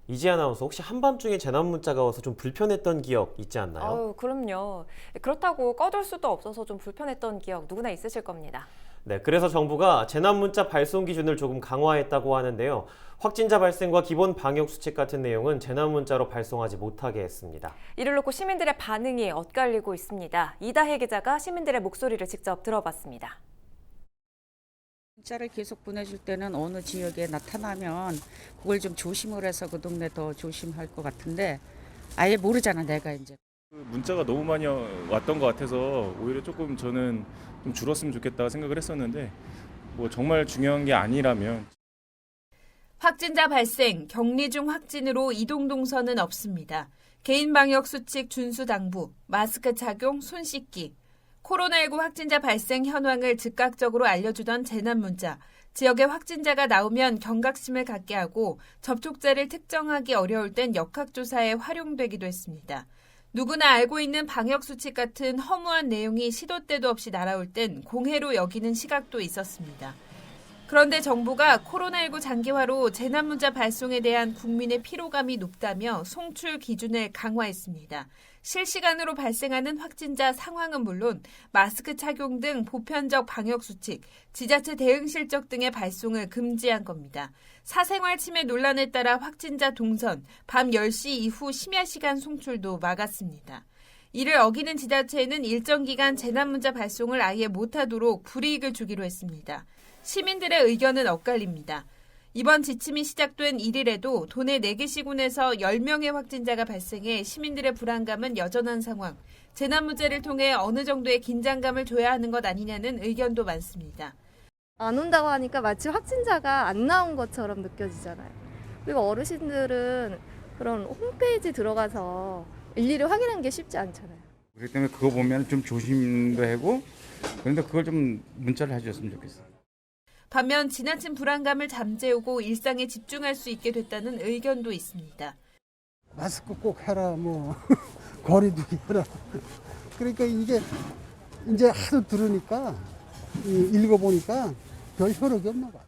이지 아나운서 혹시 한밤중에 재난 문자가 와서 좀 불편했던 기억 있지 않나요? 아유, 그럼요. 그렇다고 꺼둘 수도 없어서 좀 불편했던 기억 누구나 있으실 겁니다. 네, 그래서 정부가 재난 문자 발송 기준을 조금 강화했다고 하는데요. 확진자 발생과 기본 방역 수칙 같은 내용은 재난 문자로 발송하지 못하게 했습니다. 이를 놓고 시민들의 반응이 엇갈리고 있습니다. 이다혜 기자가 시민들의 목소리를 직접 들어봤습니다. 문자를 계속 보내줄 때는 어느 지역에 나타나면 그걸 좀 조심을 해서 그 동네 더 조심할 것 같은데 아예 모르잖아 내가 이제. 문자가 너무 많이 왔던 것 같아서 오히려 조금 저는 좀 줄었으면 좋겠다 생각을 했었는데 뭐 정말 중요한 게 아니라면. 확진자 발생, 격리 중 확진으로 이동 동선은 없습니다. 개인 방역 수칙 준수 당부, 마스크 착용, 손 씻기. 코로나19 확진자 발생 현황을 즉각적으로 알려주던 재난 문자. 지역에 확진자가 나오면 경각심을 갖게 하고 접촉자를 특정하기 어려울 땐 역학조사에 활용되기도 했습니다. 누구나 알고 있는 방역수칙 같은 허무한 내용이 시도 때도 없이 날아올 땐 공해로 여기는 시각도 있었습니다. 그런데 정부가 코로나19 장기화로 재난문자 발송에 대한 국민의 피로감이 높다며 송출 기준을 강화했습니다. 실시간으로 발생하는 확진자 상황은 물론 마스크 착용 등 보편적 방역수칙, 지자체 대응 실적 등의 발송을 금지한 겁니다. 사생활 침해 논란에 따라 확진자 동선, 밤 10시 이후 심야 시간 송출도 막았습니다. 이를 어기는 지자체는 일정 기간 재난문자 발송을 아예 못하도록 불이익을 주기로 했습니다. 시민들의 의견은 엇갈립니다. 이번 지침이 시작된 1일에도 도내 4개 시군에서 10명의 확진자가 발생해 시민들의 불안감은 여전한 상황. 재난문자를 통해 어느 정도의 긴장감을 줘야 하는 것 아니냐는 의견도 많습니다. 안 온다고 하니까 마치 확진자가 안 나온 것처럼 느껴지잖아요. 그리고 어르신들은 그런 홈페이지 들어가서 일일이 확인하는 게 쉽지 않잖아요. 그렇기 때문에 그거 보면 좀 조심도 하고 그런데 그걸 좀 문자를 해줬으면 좋겠어요. 반면 지나친 불안감을 잠재우고 일상에 집중할 수 있게 됐다는 의견도 있습니다. 마스크 꼭 해라, 뭐 거리두기 해라. 그러니까 이게 이제 하도 들으니까 읽어보니까 별 효력이 없나 봐.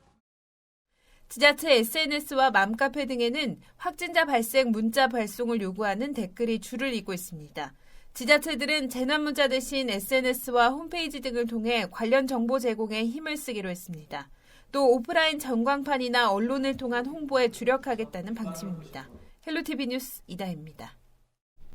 지자체 SNS와 맘카페 등에는 확진자 발생 문자 발송을 요구하는 댓글이 줄을 잇고 있습니다. 지자체들은 재난문자 대신 SNS와 홈페이지 등을 통해 관련 정보 제공에 힘을 쓰기로 했습니다. 또 오프라인 전광판이나 언론을 통한 홍보에 주력하겠다는 방침입니다. 헬로티비 뉴스 이다혜입니다.